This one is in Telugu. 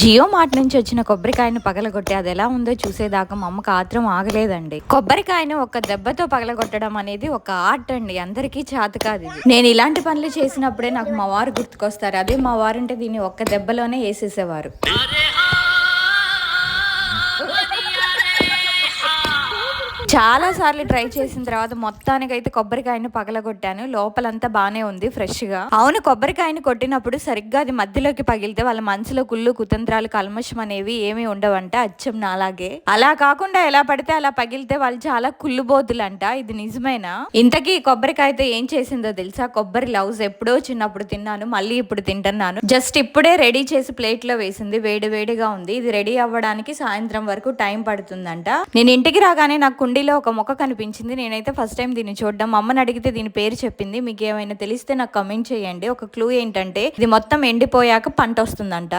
జియో మార్ట్ నుంచి వచ్చిన కొబ్బరికాయను పగలగొట్టి అది ఎలా ఉందో చూసేదాకా మా అమ్మకు ఆత్రం ఆగలేదండి. కొబ్బరికాయను ఒక దెబ్బతో పగలగొట్టడం అనేది ఒక ఆర్ట్ అండి. అందరికీ చేత కాదు ఇది. నేను ఇలాంటి పనులు చేసినప్పుడే నాకు మా వారు గుర్తుకొస్తారు. అదే మా వారంటే దీన్ని ఒక్క దెబ్బలోనే వేసేసేవారు. చాలా సార్లు ట్రై చేసిన తర్వాత మొత్తానికైతే కొబ్బరికాయను పగలగొట్టాను. లోపలంతా బానే ఉంది ఫ్రెష్ గా. అవును, కొబ్బరికాయను కొట్టినప్పుడు సరిగ్గా అది మధ్యలోకి పగిలితే వాళ్ళ మనసులో కుళ్ళు కుతంత్రాలు కల్మషం అనేవి ఏమీ ఉండవంట. అచ్చం నాలాగే. అలా కాకుండా ఎలా పడితే అలా పగిలితే వాళ్ళు చాలా కుళ్ళుబోతులంట. ఇది నిజమేనా? ఇంతకీ కొబ్బరికాయతో ఏం చేసిందో తెలుసా? కొబ్బరి లవ్స్ ఎప్పుడో చిన్నప్పుడు తిన్నాను, మళ్ళీ ఇప్పుడు తింటున్నాను. జస్ట్ ఇప్పుడే రెడీ చేసి ప్లేట్ లో వేసింది. వేడి వేడిగా ఉంది. ఇది రెడీ అవ్వడానికి సాయంత్రం వరకు టైం పడుతుందంట. నేను ఇంటికి రాగానే నాకు కుండీలో ఒక మొక్క కనిపించింది. నేనైతే ఫస్ట్ టైం దీన్ని చూడడం. అమ్మని అడిగితే దీని పేరు చెప్పింది. మీకు ఏమైనా తెలిస్తే నాకు కమెంట్ చేయండి. ఒక క్లూ ఏంటంటే ఇది మొత్తం ఎండిపోయాక పంట వస్తుందంట.